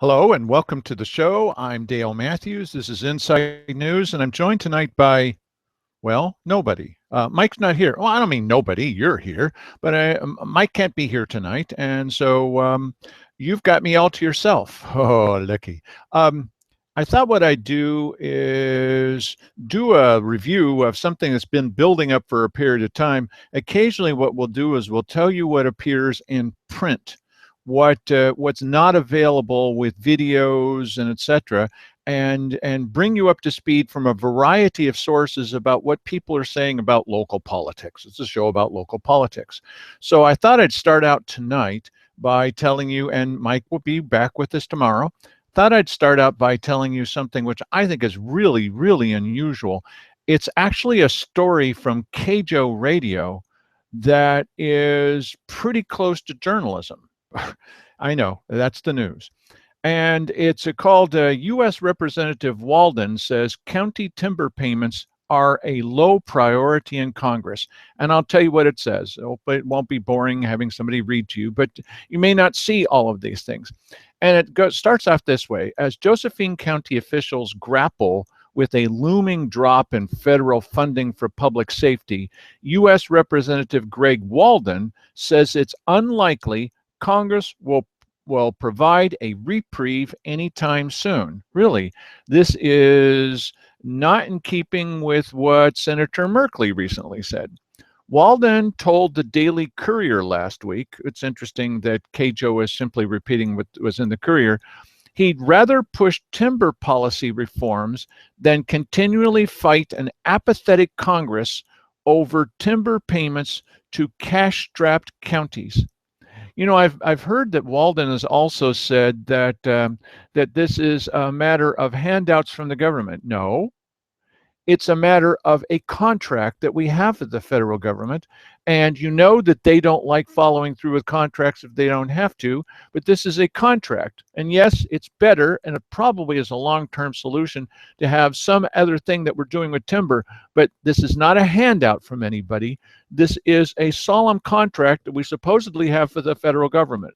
Hello and welcome to the show. I'm Dale Matthews. This is Inside News, and I'm joined tonight by, well, nobody. Mike's not here. Well, I don't mean nobody. You're here, but Mike can't be here tonight, and so you've got me all to yourself. Oh, lucky. Um, I thought what I'd do is do a review of something that's been building up for a period of time. Occasionally, what we'll do is we'll tell you what appears in print, what's not available with videos and etc., and bring you up to speed from a variety of sources about what people are saying about local politics. It's a show about local politics. So I thought I'd start out tonight by telling you, and Mike will be back with us tomorrow. Thought I'd start out by telling you something which I think is really, really unusual. It's actually a story from KJO Radio that is pretty close to journalism. I know, that's the news. And it's called U.S. Representative Walden says county timber payments are a low priority in Congress. And I'll tell you what it says. It won't be boring having somebody read to you, but you may not see all of these things. And starts off this way. As Josephine County officials grapple with a looming drop in federal funding for public safety, U.S. Representative Greg Walden says it's unlikely Congress will provide a reprieve anytime soon. Really, this is not in keeping with what Senator Merkley recently said. Walden told the Daily Courier last week, it's interesting that KJO is simply repeating what was in the Courier, he'd rather push timber policy reforms than continually fight an apathetic Congress over timber payments to cash-strapped counties. You know, I've heard that Walden has also said that that this is a matter of handouts from the government. No, it's a matter of a contract that we have with the federal government. And you know that they don't like following through with contracts if they don't have to, but this is a contract. And yes, it's better, and it probably is a long-term solution to have some other thing that we're doing with timber, but this is not a handout from anybody. This is a solemn contract that we supposedly have for the federal government.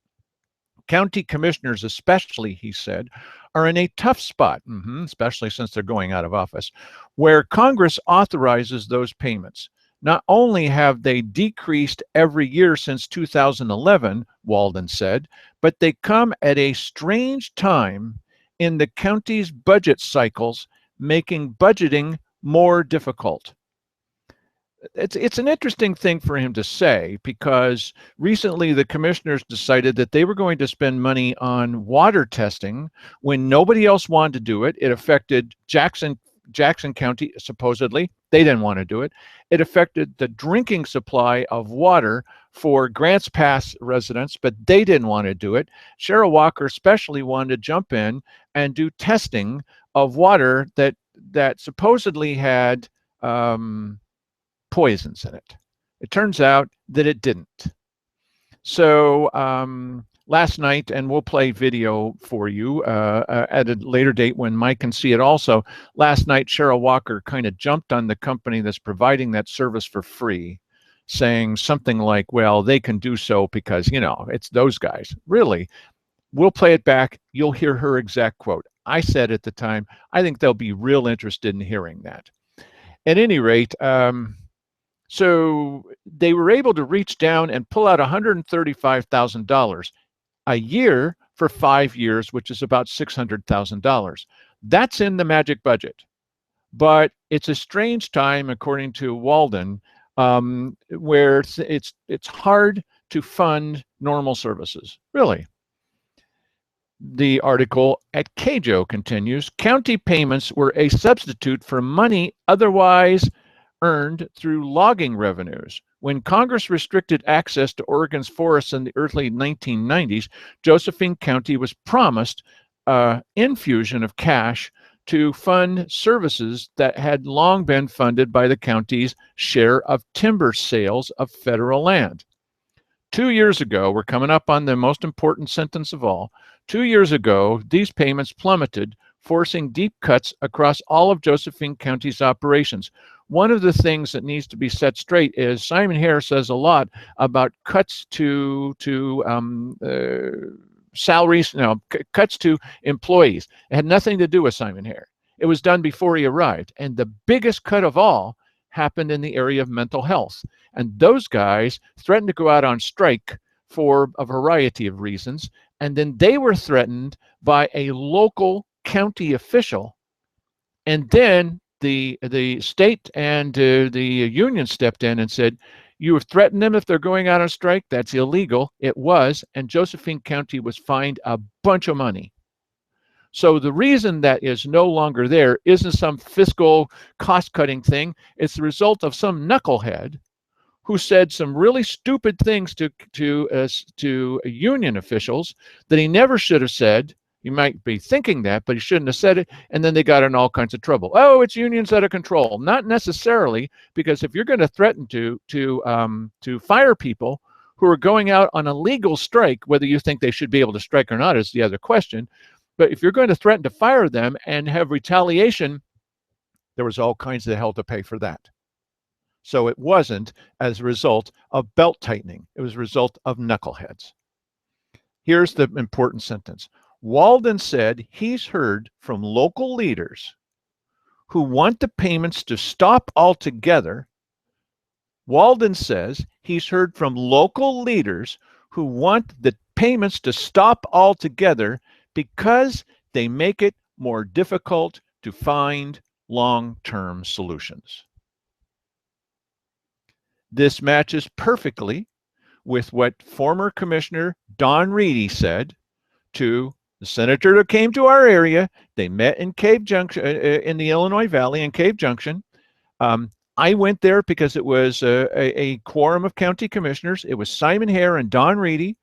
County commissioners, especially, he said, are in a tough spot, especially since they're going out of office, where Congress authorizes those payments. Not only have they decreased every year since 2011, Walden said, but they come at a strange time in the county's budget cycles, making budgeting more difficult. It's an interesting thing for him to say, because recently the commissioners decided that they were going to spend money on water testing when nobody else wanted to do it. It affected Jackson County, supposedly. They didn't want to do it. It affected the drinking supply of water for Grants Pass residents, but they didn't want to do it. Cheryl Walker especially wanted to jump in and do testing of water that supposedly had poisons in it. It turns out that it didn't. So last night, and we'll play video for you at a later date when Mike can see it also, last night Cheryl Walker kind of jumped on the company that's providing that service for free, saying something like, well, they can do so because, you know, it's those guys. Really, we'll play it back. You'll hear her exact quote. I said at the time, I think they'll be real interested in hearing that. At any rate, so they were able to reach down and pull out $135,000 a year for 5 years, which is about $600,000. That's in the magic budget. But it's a strange time, according to Walden, where it's hard to fund normal services. Really. The article at KJO continues, county payments were a substitute for money otherwise earned through logging revenues. When Congress restricted access to Oregon's forests in the early 1990s, Josephine County was promised an infusion of cash to fund services that had long been funded by the county's share of timber sales of federal land. 2 years ago, we're coming up on the most important sentence of all. 2 years ago, these payments plummeted, forcing deep cuts across all of Josephine County's operations. One of the things that needs to be set straight is Simon Harris says a lot about cuts to salaries, cuts to employees. It had nothing to do with Simon Hare. It was done before he arrived. And the biggest cut of all happened in the area of mental health. And those guys threatened to go out on strike for a variety of reasons. And then they were threatened by a local county official. And then the state and the union stepped in and said, you have threatened them if they're going out on strike. That's illegal. It was. And Josephine County was fined a bunch of money. So the reason that is no longer there isn't some fiscal cost-cutting thing. It's the result of some knucklehead who said some really stupid things to union officials that he never should have said. You might be thinking that, but he shouldn't have said it. And then they got in all kinds of trouble. Oh, it's unions out of control. Not necessarily, because if you're going to threaten to fire people who are going out on a legal strike, whether you think they should be able to strike or not is the other question. But if you're going to threaten to fire them and have retaliation, there was all kinds of hell to pay for that. So it wasn't as a result of belt tightening. It was a result of knuckleheads. Here's the important sentence. Walden said he's heard from local leaders who want the payments to stop altogether. Walden says he's heard from local leaders who want the payments to stop altogether because they make it more difficult to find long-term solutions. This matches perfectly with what former Commissioner Don Reedy said to the senator that came to our area. They met in Cave Junction, in the Illinois Valley in Cave Junction. I went there because it was a quorum of county commissioners. It was Simon Hare and Don Reedy.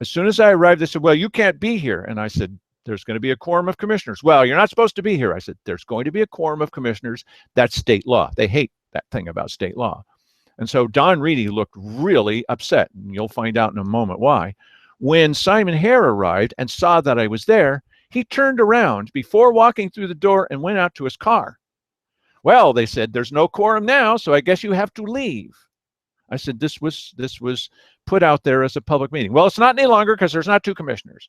As soon as I arrived, they said, well, you can't be here. And I said, there's going to be a quorum of commissioners. Well, you're not supposed to be here. I said, there's going to be a quorum of commissioners. That's state law. They hate that thing about state law. And so Don Reedy looked really upset, and you'll find out in a moment why. When Simon Hare arrived and saw that I was there, he turned around before walking through the door and went out to his car. Well, they said, there's no quorum now, so I guess you have to leave. I said, this was put out there as a public meeting. Well, it's not any longer because there's not two commissioners.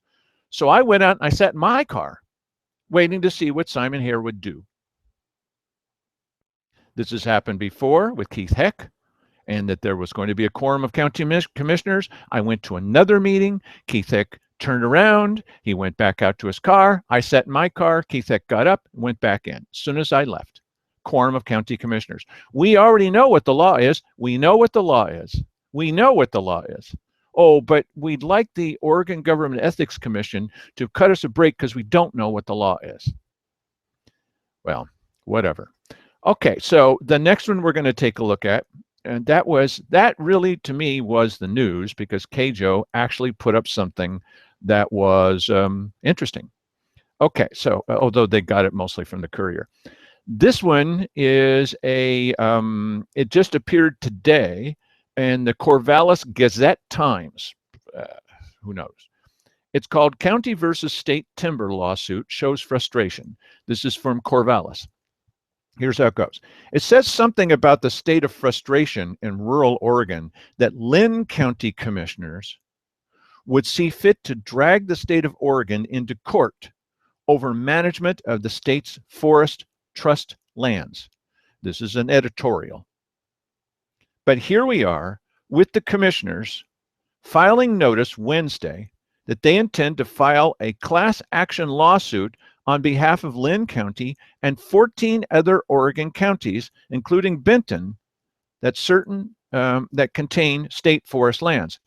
So I went out and I sat in my car waiting to see what Simon Hare would do. This has happened before with Keith Heck, and that there was going to be a quorum of county commissioners. I went to another meeting. Keith Heck turned around. He went back out to his car. I sat in my car. Keith Heck got up, went back in. As soon as I left, quorum of county commissioners. We already know what the law is. We know what the law is. We know what the law is. Oh, but we'd like the Oregon Government Ethics Commission to cut us a break because we don't know what the law is. Well, whatever. Okay, so the next one we're going to take a look at, and that really to me was the news, because KJO actually put up something that was interesting. Okay, so although they got it mostly from the Courier. This one is it just appeared today in the Corvallis Gazette-Times. Who knows? It's called County versus State Timber Lawsuit Shows Frustration. This is from Corvallis. Here's how it goes. It says something about the state of frustration in rural Oregon that Linn County commissioners would see fit to drag the state of Oregon into court over management of the state's forest trust lands. This is an editorial. But here we are with the commissioners filing notice Wednesday that they intend to file a class action lawsuit on behalf of Linn County and 14 other Oregon counties, including Benton, that contain state forest lands.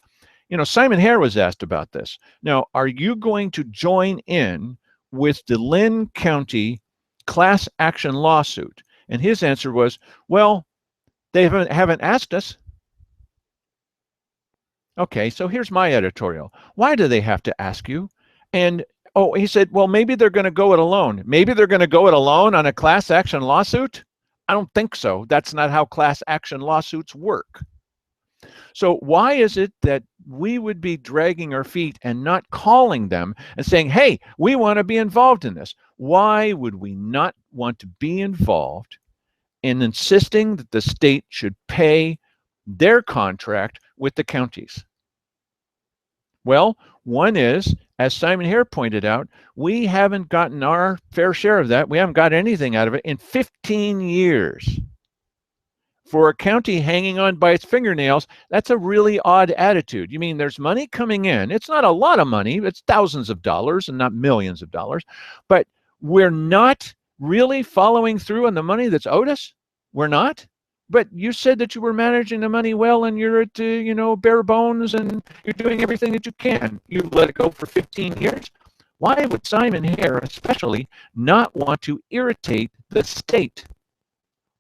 You know, Simon Hare was asked about this. Now, are you going to join in with the Linn County class action lawsuit? And his answer was, well, they haven't asked us. Okay, so here's my editorial. Why do they have to ask you? And oh, he said, well, maybe they're going to go it alone. Maybe they're going to go it alone on a class action lawsuit? I don't think so. That's not how class action lawsuits work. So why is it that we would be dragging our feet and not calling them and saying, hey, we want to be involved in this? Why would we not want to be involved in insisting that the state should pay their contract with the counties? Well, one is as Simon Hare pointed out, we haven't gotten our fair share of that. We haven't got anything out of it in 15 years. For a county hanging on by its fingernails, that's a really odd attitude. You mean there's money coming in? It's not a lot of money, it's thousands of dollars and not millions of dollars, but we're not really following through on the money that's owed us? We're not? But you said that you were managing the money well and you're at, bare bones and you're doing everything that you can. You let it go for 15 years. Why would Simon Hare especially not want to irritate the state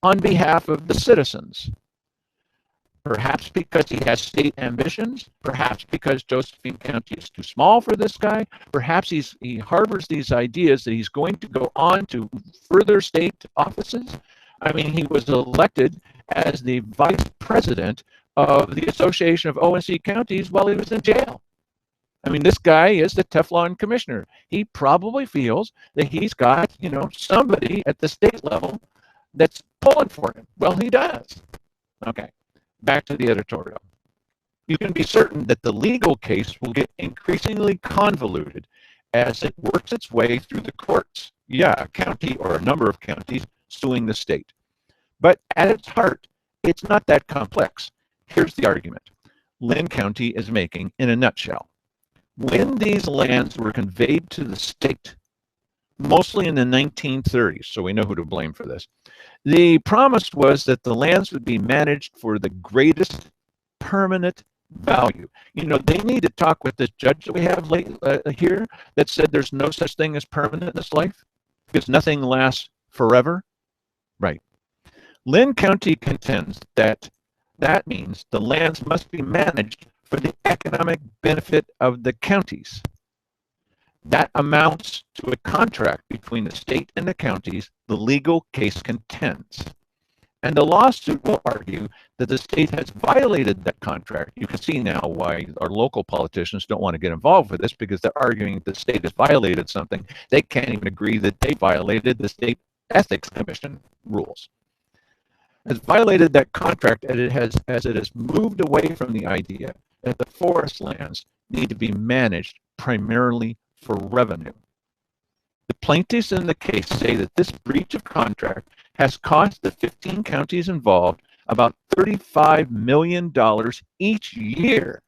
on behalf of the citizens? Perhaps because he has state ambitions, perhaps because Josephine County is too small for this guy, perhaps he harbors these ideas that he's going to go on to further state offices. I mean, he was elected as the vice president of the Association of ONC Counties while he was in jail. I mean, this guy is the Teflon commissioner. He probably feels that he's got, somebody at the state level that's pulling for him. Well, he does. Okay, back to the editorial. You can be certain that the legal case will get increasingly convoluted as it works its way through the courts. Yeah, a county or a number of counties suing the state. But at its heart, it's not that complex. Here's the argument Lynn County is making in a nutshell. When these lands were conveyed to the state, mostly in the 1930s, so we know who to blame for this, the promise was that the lands would be managed for the greatest permanent value. They need to talk with this judge that we have here that said there's no such thing as permanent in this life because nothing lasts forever. Right. Lynn County contends that means the lands must be managed for the economic benefit of the counties. That amounts to a contract between the state and the counties, the legal case contends. And the lawsuit will argue that the state has violated that contract. You can see now why our local politicians don't want to get involved with this because they're arguing the state has violated something. They can't even agree that they violated the state ethics commission rules. Has violated that contract as it has moved away from the idea that the forest lands need to be managed primarily for revenue. The plaintiffs in the case say that this breach of contract has cost the 15 counties involved about $35 million each year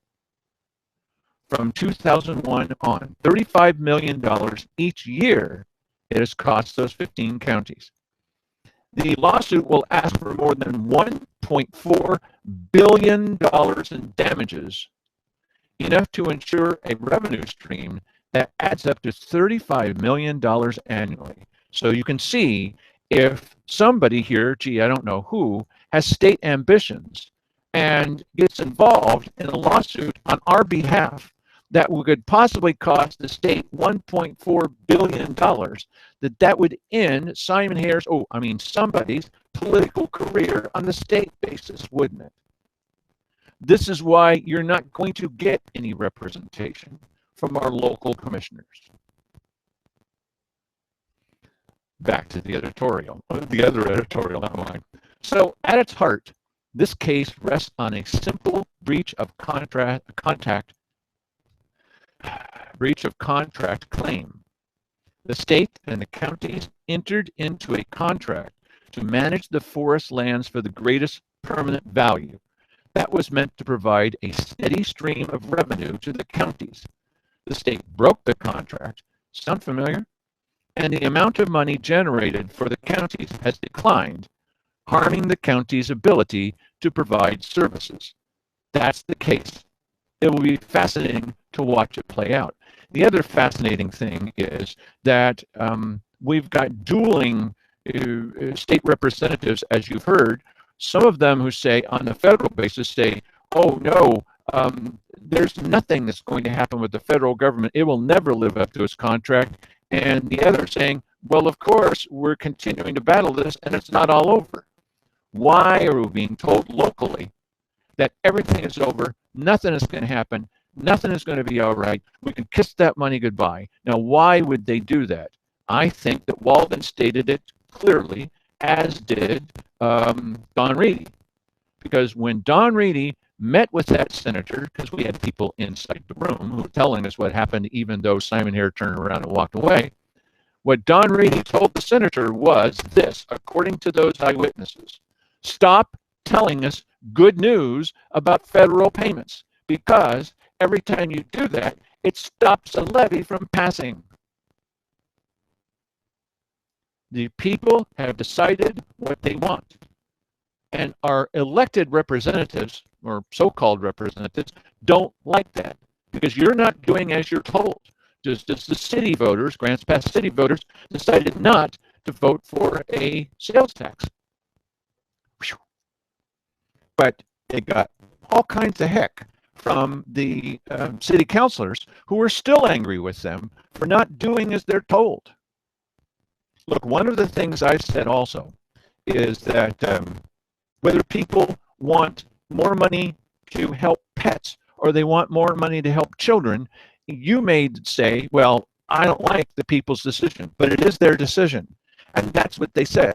from 2001 on. $35 million each year it has cost those 15 counties. The lawsuit will ask for more than $1.4 billion in damages, enough to ensure a revenue stream that adds up to $35 million annually. So you can see if somebody here, I don't know who, has state ambitions and gets involved in a lawsuit on our behalf that could possibly cost the state $1.4 billion, that would end Simon Hare's, somebody's political career on the state basis, wouldn't it? This is why you're not going to get any representation from our local commissioners. Back to the editorial, the other editorial outline. So at its heart, this case rests on a simple breach of contract claim. The state and the counties entered into a contract to manage the forest lands for the greatest permanent value. That was meant to provide a steady stream of revenue to the counties. The state broke the contract. Sound familiar? And the amount of money generated for the counties has declined, harming the county's ability to provide services. That's the case. It will be fascinating to watch it play out. The other fascinating thing is that we've got dueling state representatives, as you've heard. Some of them who say, on the federal basis, say, oh no, there's nothing that's going to happen with the federal government. It will never live up to its contract. And the other saying, well, of course, we're continuing to battle this and it's not all over. Why are we being told locally that everything is over, nothing is going to happen, nothing is going to be all right, we can kiss that money goodbye? Now, why would they do that? I think that Walden stated it clearly, as did Don Reedy. Because when Don Reedy met with that senator, because we had people inside the room who were telling us what happened, even though Simon Hare turned around and walked away. What Don Reedy told the senator was this, according to those eyewitnesses: stop telling us good news about federal payments, because every time you do that, it stops a levy from passing. The people have decided what they want. And our elected representatives, or so-called representatives, don't like that, because you're not doing as you're told. Just as the city voters, Grants Pass city voters, decided not to vote for a sales tax. But they got all kinds of heck from the city councilors who were still angry with them for not doing as they're told. Look, one of the things I've said also is that whether people want more money to help pets or they want more money to help children, you may say, well, I don't like the people's decision, but it is their decision. And that's what they said.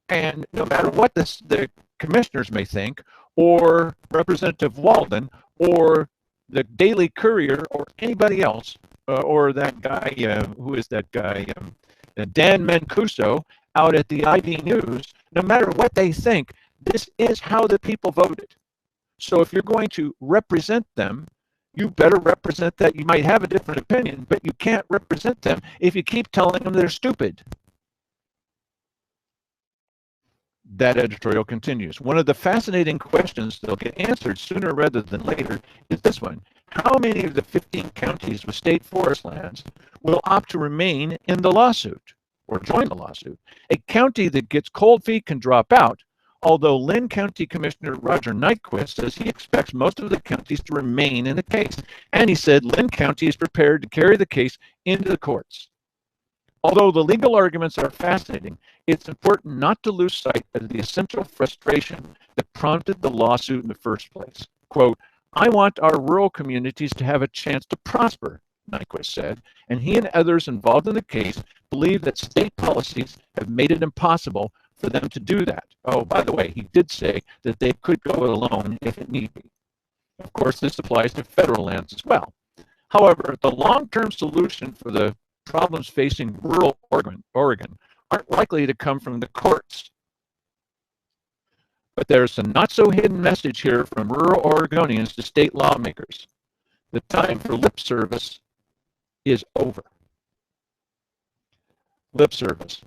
And no matter what the commissioners may think, or Representative Walden, or the Daily Courier, or anybody else, or that guy, who is that guy, Dan Mancuso, out at the ID News, no matter what they think, this is how the people voted. So if you're going to represent them, you better represent that. You might have a different opinion, but you can't represent them if you keep telling them they're stupid. That editorial continues. One of the fascinating questions that'll get answered sooner rather than later is this one: how many of the 15 counties with state forest lands will opt to remain in the lawsuit or join the lawsuit? A county that gets cold feet can drop out, although Lynn County Commissioner Roger Nyquist says he expects most of the counties to remain in the case. And he said Lynn County is prepared to carry the case into the courts. Although the legal arguments are fascinating, it's important not to lose sight of the essential frustration that prompted the lawsuit in the first place. Quote, I want our rural communities to have a chance to prosper, Nyquist said, and he and others involved in the case believe that state policies have made it impossible for them to do that. Oh, by the way, he did say that they could go it alone if it need be. Of course, this applies to federal lands as well. However, the long-term solution for the problems facing rural Oregon aren't likely to come from the courts. But there's a not-so-hidden message here from rural Oregonians to state lawmakers. The time for lip service is over. Lip service.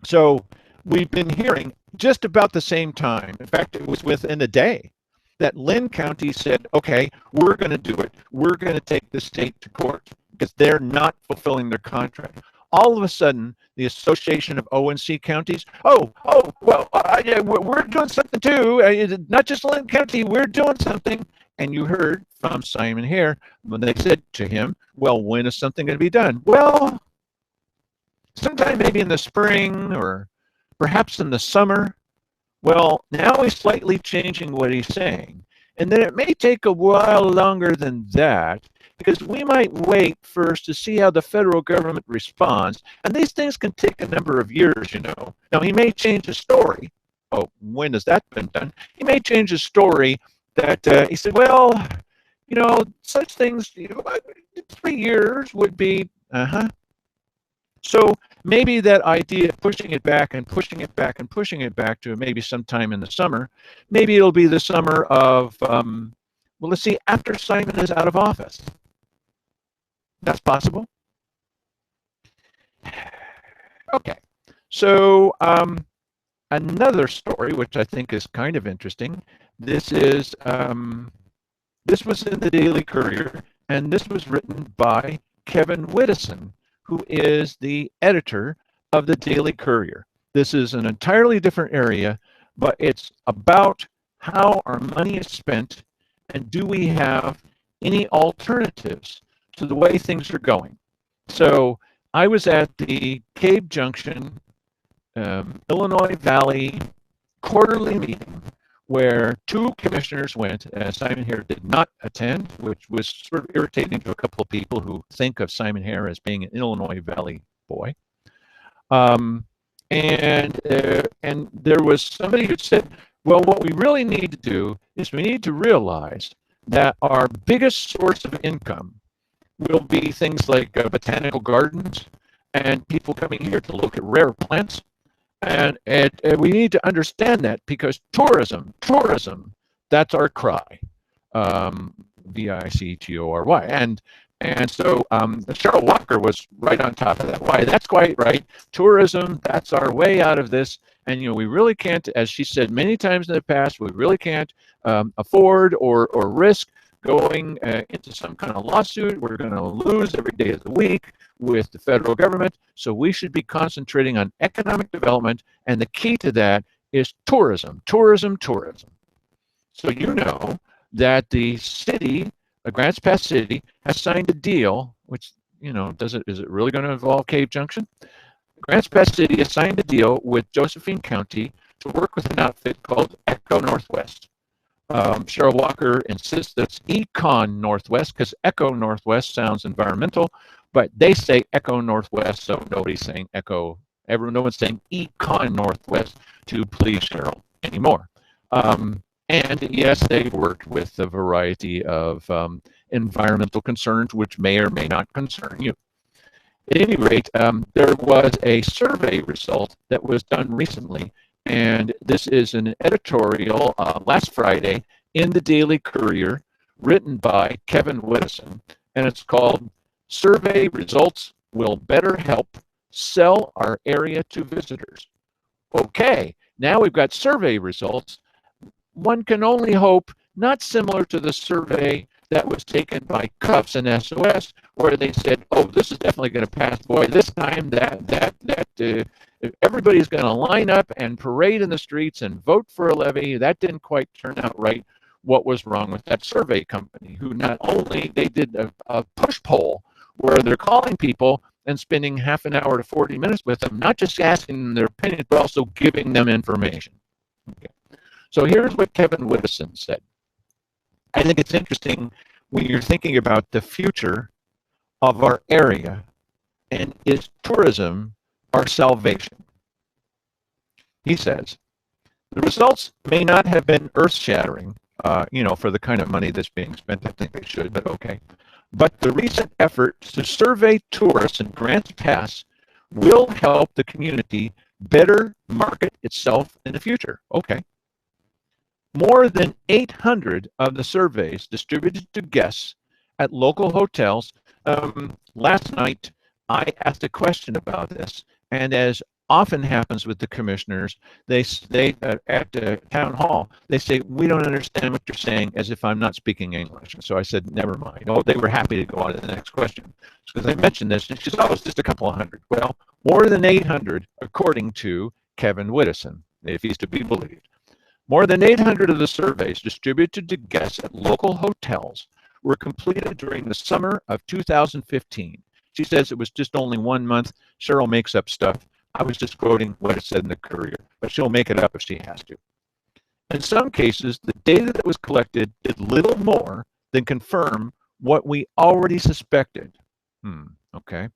So we've been hearing just about the same time, in fact, it was within a day, that Lynn County said, okay, we're going to do it. We're going to take the state to court because they're not fulfilling their contract. All of a sudden, the Association of O&C Counties, well, we're doing something too. Not just Lynn County, we're doing something. And you heard from Simon Hare when they said to him, well, when is something going to be done? Well, sometime maybe in the spring or perhaps in the summer. Well, now he's slightly changing what he's saying. And then it may take a while longer than that, because we might wait first to see how the federal government responds. And these things can take a number of years, you know. Now, he may change his story. Oh, when has that been done? He may change his story that he said, well, you know, such things, 3 years would be, So maybe that idea of pushing it back and pushing it back and pushing it back to maybe sometime in the summer, maybe it'll be the summer of, well, let's see, after Simon is out of office. That's possible. Okay. So another story, which I think is kind of interesting. This is this was in the Daily Courier, and this was written by Kevin Widdowson, who is the editor of the Daily Courier. This is an entirely different area, but it's about how our money is spent and do we have any alternatives to the way things are going. So I was at the Cave Junction, Illinois Valley quarterly meeting where 2 commissioners went. Simon Hare did not attend, which was sort of irritating to a couple of people who think of Simon Hare as being an Illinois Valley boy. And there was somebody who said, Well, what we really need to do is we need to realize that our biggest source of income will be things like botanical gardens and people coming here to look at rare plants. And we need to understand that because tourism, that's our cry. Victory. And so Cheryl Walker was right on top of that. Why? That's quite right. Tourism, that's our way out of this. And, we really can't, as she said many times in the past, we really can't afford or risk going into some kind of lawsuit. We're going to lose every day of the week with the federal government. So we should be concentrating on economic development. And the key to that is tourism. So that the city, Grants Pass City, has signed a deal, which, is it really going to involve Cave Junction? Grants Pass City has signed a deal with Josephine County to work with an outfit called Echo Northwest. Cheryl Walker insists that it's Econ Northwest because Echo Northwest sounds environmental, but they say Echo Northwest, so nobody's saying Echo. No one's saying Econ Northwest to please Cheryl anymore. And yes, they've worked with a variety of environmental concerns, which may or may not concern you. At any rate, there was a survey result that was done recently, and this is an editorial last Friday in the Daily Courier, written by Kevin Whittison, and it's called "Survey Results Will Better Help Sell Our Area to Visitors." Okay, now we've got survey results. One can only hope not similar to the survey that was taken by Cuffs and SOS, where they said, "Oh, this is definitely going to pass. Boy, this time that everybody's going to line up and parade in the streets and vote for a levy." That didn't quite turn out right. What was wrong with that survey company, who not only they did a push poll where they're calling people and spending half an hour to 40 minutes with them, not just asking them their opinion, but also giving them information. Okay. So here's what Kevin Whittison said. I think it's interesting when you're thinking about the future of our area, and is tourism our salvation? He says, the results may not have been earth-shattering, for the kind of money that's being spent. I think they should, but okay. But the recent effort to survey tourists in Grants Pass will help the community better market itself in the future. Okay. More than 800 of the surveys distributed to guests at local hotels. Last night, I asked a question about this, and as often happens with the commissioners, they at the town hall, they say, "We don't understand what you're saying," as if I'm not speaking English. So I said, never mind. Oh, they were happy to go on to the next question. Because I mentioned this, and she says, "Oh, it's just a couple of hundred." Well, more than 800, according to Kevin Whittison, if he's to be believed. More than 800 of the surveys distributed to guests at local hotels were completed during the summer of 2015. She says it was just only 1 month. Cheryl makes up stuff. I was just quoting what it said in the Courier, but she'll make it up if she has to. In some cases, the data that was collected did little more than confirm what we already suspected. Okay.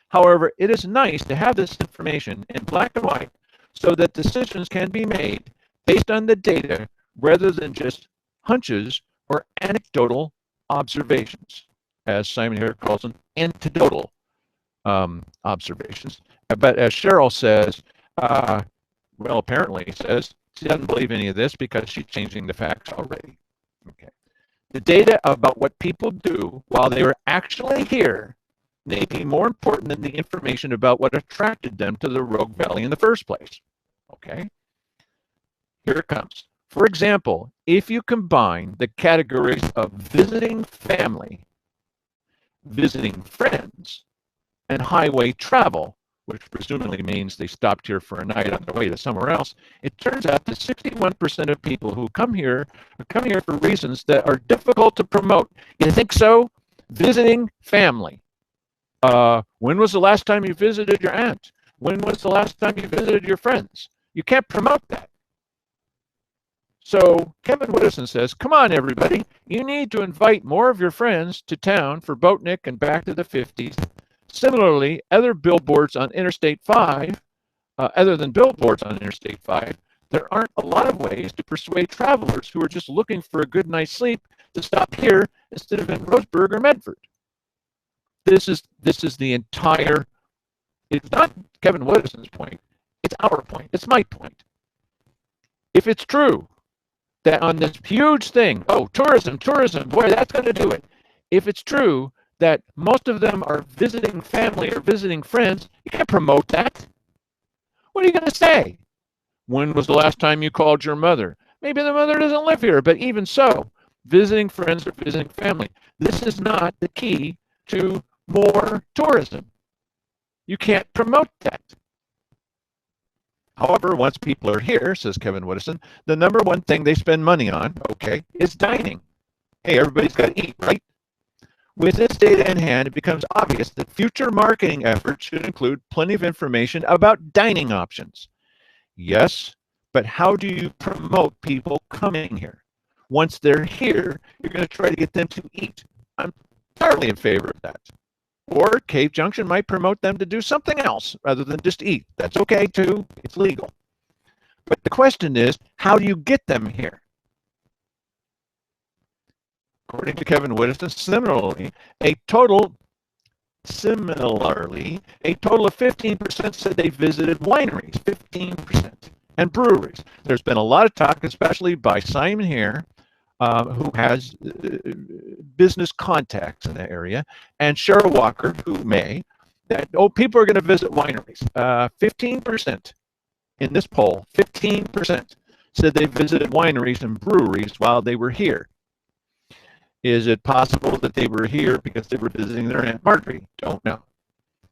However, it is nice to have this information in black and white so that decisions can be made based on the data rather than just hunches or anecdotal observations, as Simon here calls them, anecdotal observations. But as Cheryl says, apparently says she doesn't believe any of this because she's changing the facts already. Okay. The data about what people do while they were actually here may be more important than the information about what attracted them to the Rogue Valley in the first place. Okay. Here it comes. For example, if you combine the categories of visiting family, visiting friends, and highway travel, which presumably means they stopped here for a night on their way to somewhere else, it turns out that 61% of people who come here for reasons that are difficult to promote. You think so? Visiting family. When was the last time you visited your aunt? When was the last time you visited your friends? You can't promote that. So Kevin Whittison says, come on, everybody. You need to invite more of your friends to town for Boatnik and Back to the 50s. Similarly, other than billboards on Interstate 5, there aren't a lot of ways to persuade travelers who are just looking for a good night's sleep to stop here instead of in Roseburg or Medford. This is the entire, it's not Kevin Woodison's point, it's our point, it's my point. If it's true that on this huge thing, oh, tourism, boy, that's going to do it. If it's true that most of them are visiting family or visiting friends, you can't promote that. What are you going to say? When was the last time you called your mother? Maybe the mother doesn't live here, but even so, visiting friends or visiting family. This is not the key to more tourism. You can't promote that. However, once people are here, says Kevin Woodison, the number one thing they spend money on, okay, is dining. Hey, everybody's got to eat, right? With this data in hand, it becomes obvious that future marketing efforts should include plenty of information about dining options. Yes, but how do you promote people coming here? Once they're here, you're going to try to get them to eat. I'm entirely in favor of that. Or Cave Junction might promote them to do something else rather than just eat. That's okay too. It's legal. But the question is, how do you get them here? According to Kevin Woodison, similarly, a total of 15% said they visited wineries, 15%, and breweries. There's been a lot of talk, especially by Simon here, who has business contacts in the area, and Cheryl Walker, who may, that, oh, people are going to visit wineries. 15% in this poll, 15% said they visited wineries and breweries while they were here. Is it possible that they were here because they were visiting their Aunt Marjorie? Don't know.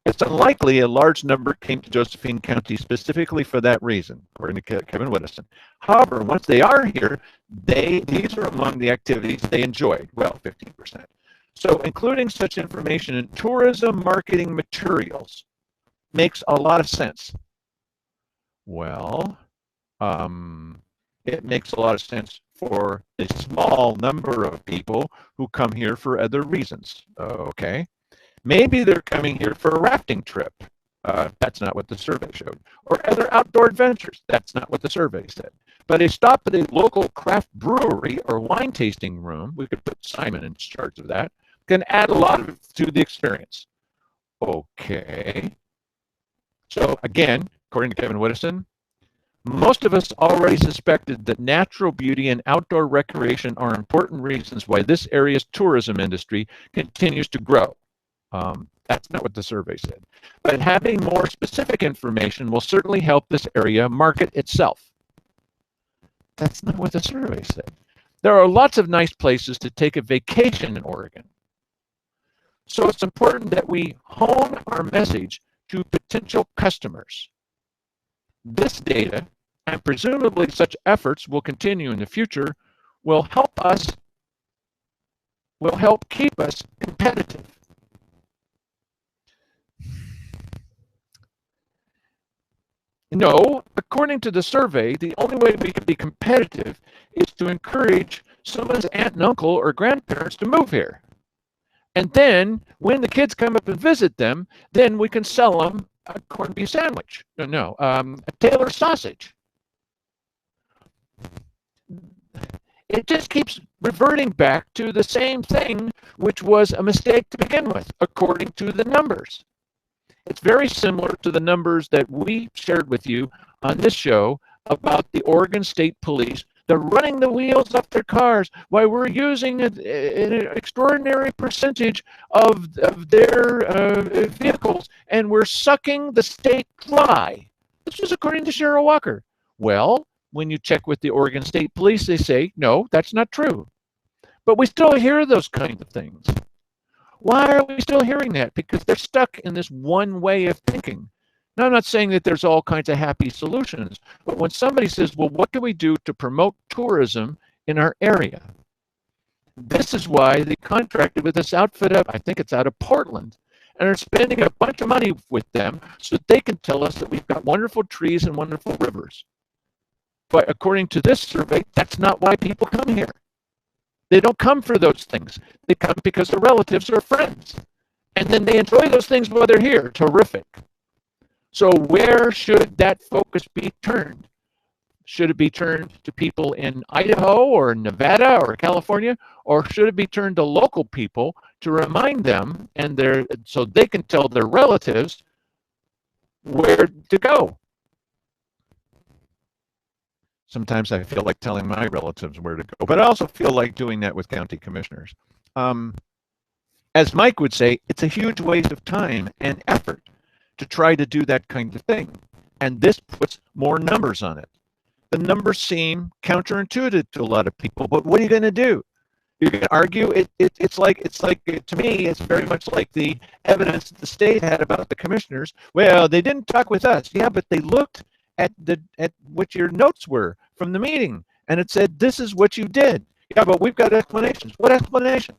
It's unlikely a large number came to Josephine County specifically for that reason, according to Kevin Woodison. However, once they are here, these are among the activities they enjoyed. Well, 15%. So including such information in tourism marketing materials makes a lot of sense. Well, it makes a lot of sense for a small number of people who come here for other reasons. Okay. Maybe they're coming here for a rafting trip. That's not what the survey showed. Or other outdoor adventures. That's not what the survey said. But a stop at a local craft brewery or wine tasting room, we could put Simon in charge of that, can add a lot to the experience. Okay. So again, according to Kevin Woodison, most of us already suspected that natural beauty and outdoor recreation are important reasons why this area's tourism industry continues to grow. That's not what the survey said. But having more specific information will certainly help this area market itself. That's not what the survey said. There are lots of nice places to take a vacation in Oregon. So it's important that we hone our message to potential customers. This data, and presumably such efforts will continue in the future, will help keep us competitive. No, according to the survey, the only way we can be competitive is to encourage someone's aunt and uncle or grandparents to move here. And then when the kids come up and visit them, then we can sell them a corned beef sandwich. A Taylor sausage. It just keeps reverting back to the same thing, which was a mistake to begin with, according to the numbers. It's very similar to the numbers that we shared with you on this show about the Oregon State Police. They're running the wheels off their cars while we're using an extraordinary percentage of their vehicles, and we're sucking the state dry. This was according to Cheryl Walker. Well, when you check with the Oregon State Police, they say, no, that's not true. But we still hear those kinds of things. Why are we still hearing that? Because they're stuck in this one way of thinking. Now, I'm not saying that there's all kinds of happy solutions, but when somebody says, well, what can we do to promote tourism in our area? This is why they contracted with this outfit up, I think it's out of Portland, and are spending a bunch of money with them so that they can tell us that we've got wonderful trees and wonderful rivers. But according to this survey, that's not why people come here. They don't come for those things. They come because their relatives or friends. And then they enjoy those things while they're here. Terrific. So where should that focus be turned? Should it be turned to people in Idaho or Nevada or California, or should it be turned to local people to remind them so they can tell their relatives where to go? Sometimes I feel like telling my relatives where to go, but I also feel like doing that with county commissioners. As Mike would say, it's a huge waste of time and effort to try to do that kind of thing. And this puts more numbers on it. The numbers seem counterintuitive to a lot of people, but what are you going to do? You're going to argue? It's like to me, it's very much like the evidence that the state had about the commissioners. Well, they didn't talk with us. Yeah, but they looked at what your notes were from the meeting, and it said, this is what you did. Yeah, but we've got explanations. What explanations?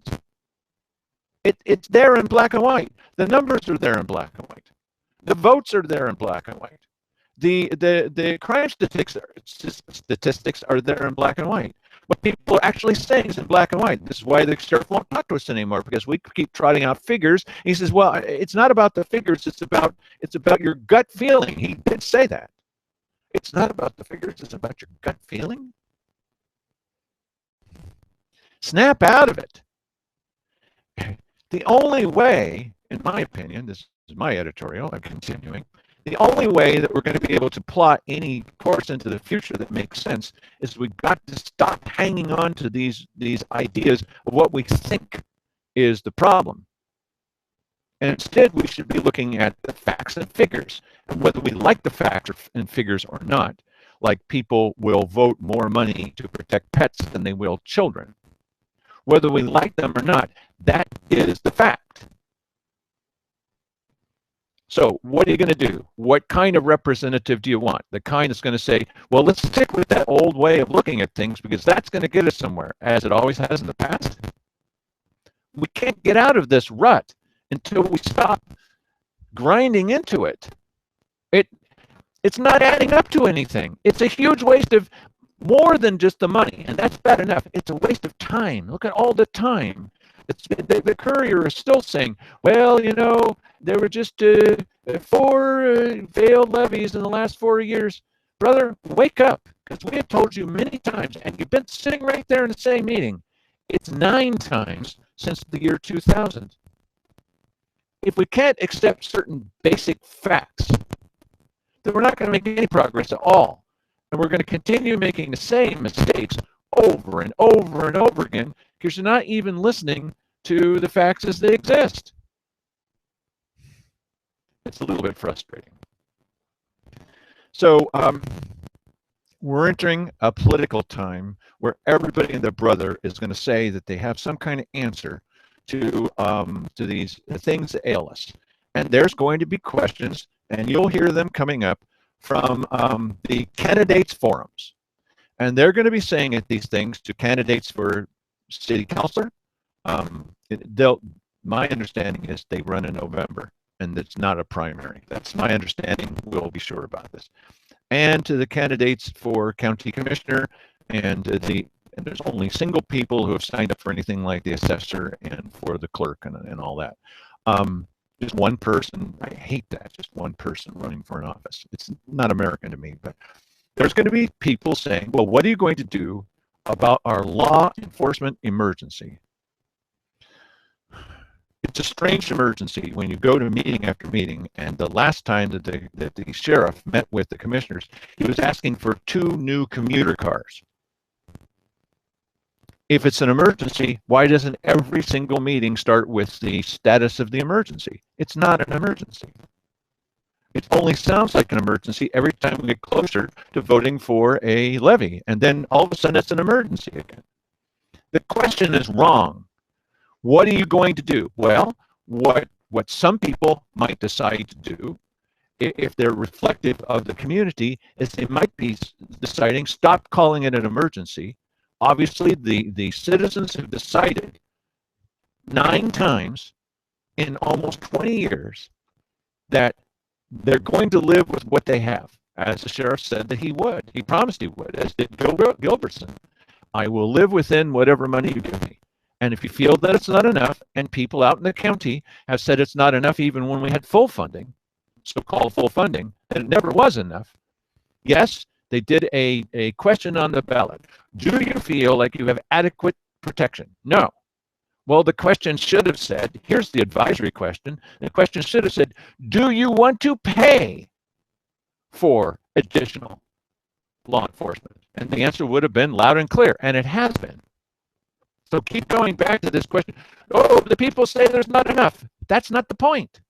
It's there in black and white. The numbers are there in black and white. The votes are there in black and white. The crime statistics are there in black and white. What people are actually saying is in black and white. This is why the sheriff won't talk to us anymore, because we keep trotting out figures. He says, well, it's not about the figures. It's about your gut feeling. He did say that. It's not about the figures. It's about your gut feeling. Snap out of it. The only way, in my opinion, this is my editorial, I'm continuing, the only way that we're going to be able to plot any course into the future that makes sense is we've got to stop hanging on to these ideas of what we think is the problem. And instead, we should be looking at the facts and figures, and whether we like the facts and figures or not. Like, people will vote more money to protect pets than they will children. Whether we like them or not, that is the fact. So what are you going to do? What kind of representative do you want? The kind that's going to say, well, let's stick with that old way of looking at things because that's going to get us somewhere, as it always has in the past. We can't get out of this rut until we stop grinding into it. It's not adding up to anything. It's a huge waste of more than just the money, and that's bad enough. It's a waste of time. Look at all the time. The Courier is still saying, well, you know, there were just 4 failed levies in the last 4 years. Brother, wake up, because we have told you many times, and you've been sitting right there in the same meeting. It's 9 times since the year 2000. If we can't accept certain basic facts, then we're not going to make any progress at all. And we're going to continue making the same mistakes over and over and over again because you're not even listening to the facts as they exist. It's a little bit frustrating. So we're entering a political time where everybody and their brother is going to say that they have some kind of answer to these things that ail us. And there's going to be questions, and you'll hear them coming up from the candidates forums. And they're going to be saying these things to candidates for city councilor. My understanding is they run in November, and it's not a primary. That's my understanding. We'll be sure about this. And to the candidates for county commissioner, and there's only single people who have signed up for anything like the assessor and for the clerk and all that. Just one person. I hate that. Just one person running for an office. It's not American to me, but there's going to be people saying, well, what are you going to do about our law enforcement emergency? It's a strange emergency when you go to meeting after meeting, and the last time that the sheriff met with the commissioners, he was asking for 2 new commuter cars. If it's an emergency, why doesn't every single meeting start with the status of the emergency? It's not an emergency. It only sounds like an emergency every time we get closer to voting for a levy, and then all of a sudden it's an emergency again. The question is wrong. What are you going to do? Well, what some people might decide to do, if they're reflective of the community, is they might be deciding, stop calling it an emergency. Obviously, the citizens have decided 9 times in almost 20 years that they're going to live with what they have, as the sheriff said that he would. He promised he would, as did Gilbertson. I will live within whatever money you give me. And if you feel that it's not enough, and people out in the county have said it's not enough even when we had full funding, so-called full funding, and it never was enough, yes, They did a question on the ballot. Do you feel like you have adequate protection? No. Well, the question should have said, here's the advisory question. The question should have said, do you want to pay for additional law enforcement? And the answer would have been loud and clear, and it has been. So keep going back to this question. Oh, the people say there's not enough. That's not the point.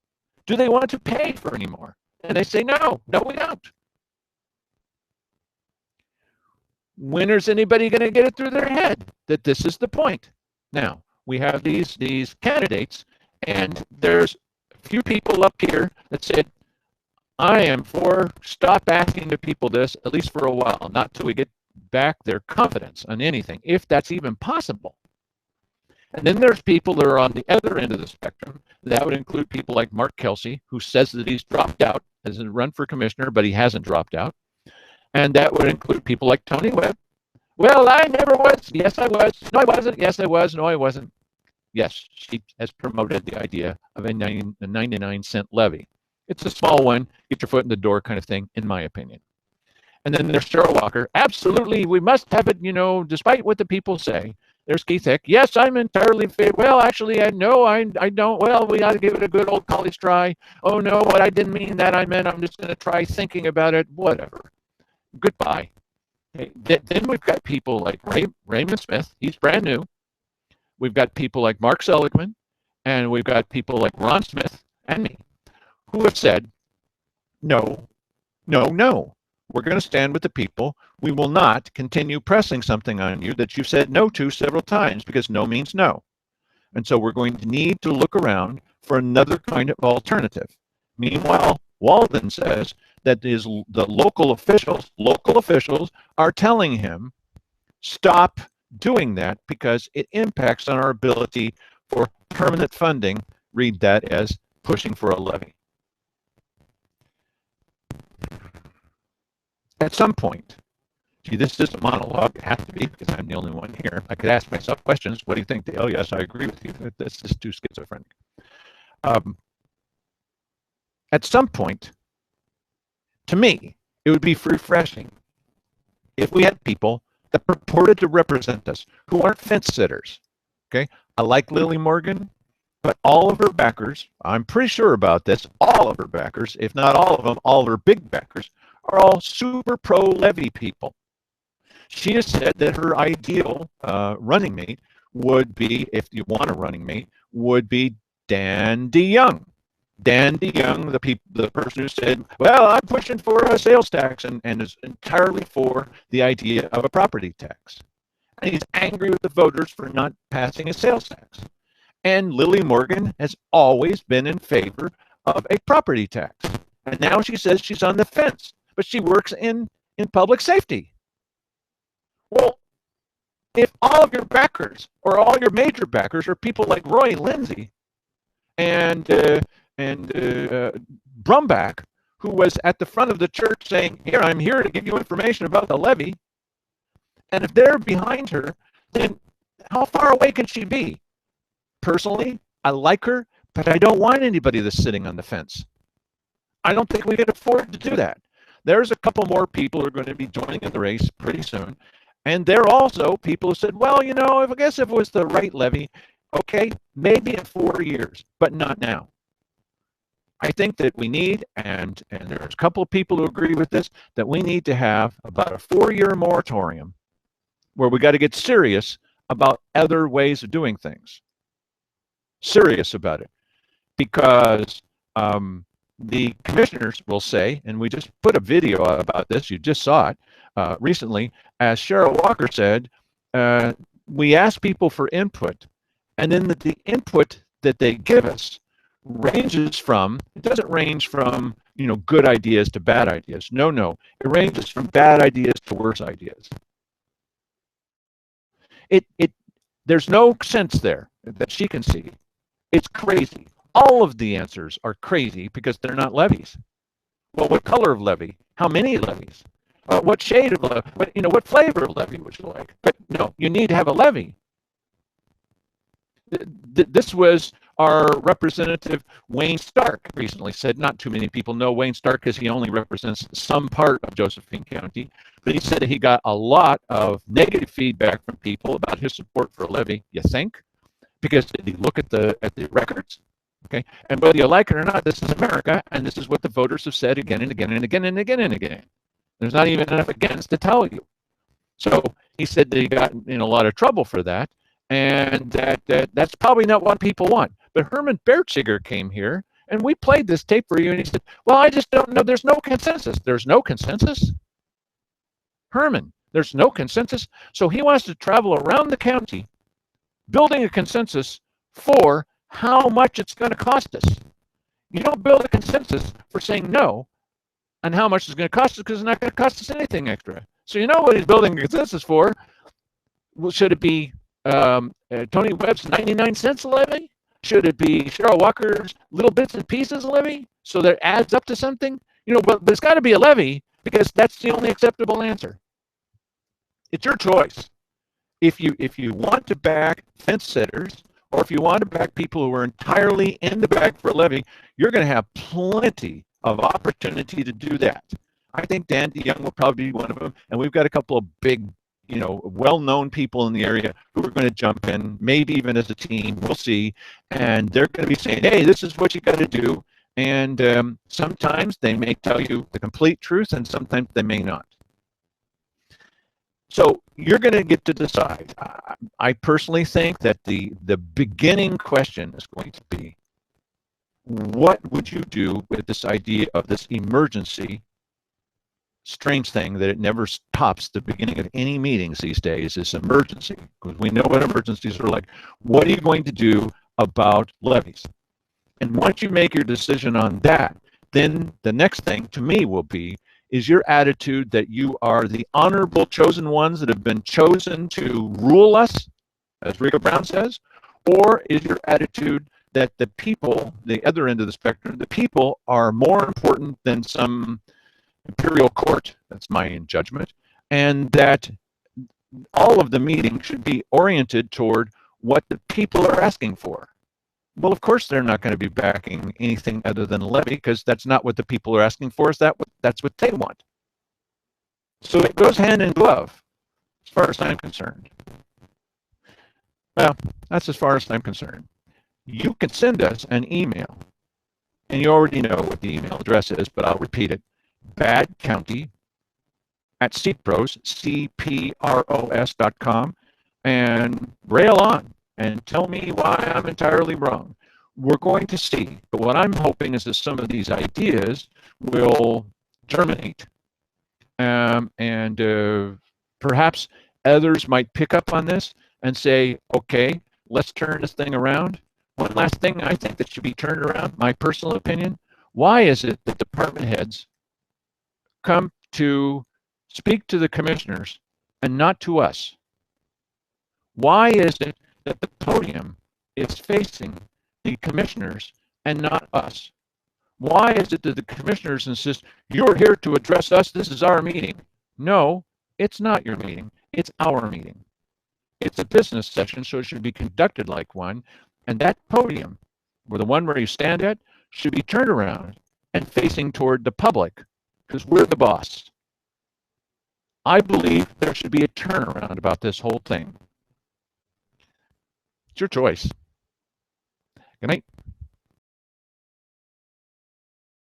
Do they want to pay for any more? And they say, no, we don't. When is anybody going to get it through their head that this is the point? Now, we have these candidates, and there's a few people up here that said, I am for stop asking the people this, at least for a while, not till we get back their confidence on anything, if that's even possible. And then there's people that are on the other end of the spectrum. That would include people like Mark Kelsey, who says that he's dropped out as a run for commissioner, but he hasn't dropped out. And that would include people like Tony Webb. Well, I never was. Yes, I was. No, I wasn't. Yes, I was. No, I wasn't. Yes, she has promoted the idea of a 99-cent levy. It's a small one, get your foot in the door kind of thing, in my opinion. And then there's Cheryl Walker. Absolutely, we must have it, despite what the people say. There's Keith Hick. Yes, I'm entirely in favor. Well, actually, I don't. Well, we ought to give it a good old college try. Oh, no, what I didn't mean that. I meant I'm just going to try thinking about it. Whatever. Goodbye. Okay. Then we've got people like Raymond Smith. He's brand new. We've got people like Mark Seligman. And we've got people like Ron Smith and me who have said, no. We're going to stand with the people. We will not continue pressing something on you that you've said no to several times, because no means no. And so we're going to need to look around for another kind of alternative. Meanwhile, Walden says that the local officials are telling him, stop doing that because it impacts on our ability for permanent funding. Read that as pushing for a levy. At some point, see, this is a monologue. It has to be, because I'm the only one here. I could ask myself questions. What do you think, Dale? Yes, I agree with you. This is too schizophrenic. At some point, to me, it would be refreshing if we had people that purported to represent us, who aren't fence sitters. Okay, I like Lily Morgan, but all of her backers, I'm pretty sure about this, all of her backers, if not all of them, all of her big backers, are all super pro-levy people. She has said that her ideal running mate would be, if you want a running mate, would be Dan DeYoung. Dan DeYoung, the person who said, well, I'm pushing for a sales tax, and is entirely for the idea of a property tax. And he's angry with the voters for not passing a sales tax. And Lily Morgan has always been in favor of a property tax. And now she says she's on the fence, but she works in public safety. Well, if all of your backers, or all your major backers, are people like Roy Lindsay and Brumback, who was at the front of the church saying, here, I'm here to give you information about the levy, and if they're behind her, then how far away can she be? Personally, I like her, but I don't want anybody that's sitting on the fence. I don't think we can afford to do that. There's a couple more people who are going to be joining in the race pretty soon. And they're also people who said, well, I guess if it was the right levy, okay, maybe in 4 years, but not now. I think that we need, and there's a couple of people who agree with this, that we need to have about a 4-year moratorium where we got to get serious about other ways of doing things. Serious about it. Because the commissioners will say, and we just put a video out about this, you just saw it recently, as Cheryl Walker said, we ask people for input, and then the input that they give us ranges from, it doesn't range from, good ideas to bad ideas. No, it ranges from bad ideas to worse ideas. There's no sense there that she can see. It's crazy. All of the answers are crazy because they're not levies. Well, what color of levy? How many levies? What shade of levy? What flavor of levy would you like? But no, you need to have a levy. This was our Representative Wayne Stark recently said, not too many people know Wayne Stark because he only represents some part of Josephine County, but he said that he got a lot of negative feedback from people about his support for a levy. You think? Because did he look at the records? Okay, and whether you like it or not, this is America, and this is what the voters have said again and again and again and again and again. There's not even enough against to tell you. So he said that he got in a lot of trouble for that, and that's probably not what people want. But Herman Bertziger came here, and we played this tape for you, and he said, well, I just don't know. There's no consensus. There's no consensus? Herman, there's no consensus? So he wants to travel around the county building a consensus for how much it's going to cost us. You don't build a consensus for saying no and how much it's going to cost us because it's not going to cost us anything extra. So you know what he's building a consensus for? Well, should it be Tony Webb's 99 cents levy? Should it be Cheryl Walker's little bits and pieces levy so that it adds up to something? You know, but it's got to be a levy because that's the only acceptable answer. It's your choice. If you want to back fence sitters, or if you want to back people who are entirely in the bag for a levy, you're going to have plenty of opportunity to do that. I think Dan DeYoung will probably be one of them, and we've got a couple of big, well-known people in the area who are going to jump in, maybe even as a team. We'll see, and they're going to be saying, "Hey, this is what you got to do." And sometimes they may tell you the complete truth, and sometimes they may not. So you're going to get to decide. I personally think that the beginning question is going to be, what would you do with this idea of this emergency? Strange thing that it never stops the beginning of any meetings these days is emergency, because we know what emergencies are like. What are you going to do about levies? And once you make your decision on that, then the next thing to me will be, is your attitude that you are the honorable chosen ones that have been chosen to rule us, as Rico Brown says, or is your attitude that the people, the other end of the spectrum, the people are more important than some imperial court, that's my judgment, and that all of the meeting should be oriented toward what the people are asking for? Well, of course they're not going to be backing anything other than a levy, because that's not what the people are asking for. That's what they want. So it goes hand in glove, as far as I'm concerned. Well, that's as far as I'm concerned. You can send us an email, and you already know what the email address is, but I'll repeat it: badcounty@cpros.com, and rail on and tell me why I'm entirely wrong. We're going to see. But what I'm hoping is that some of these ideas will germinate. And perhaps others might pick up on this and say, okay, let's turn this thing around. One last thing I think that should be turned around, my personal opinion: why is it that department heads come to speak to the commissioners and not to us? Why is it that the podium is facing the commissioners and not us? Why is it that the commissioners insist, you're here to address us, this is our meeting? No, it's not your meeting, it's our meeting. It's a business session, so it should be conducted like one, and that podium, or the one where you stand at, should be turned around and facing toward the public, because we're the boss. I believe there should be a turnaround about this whole thing. It's your choice. Good night.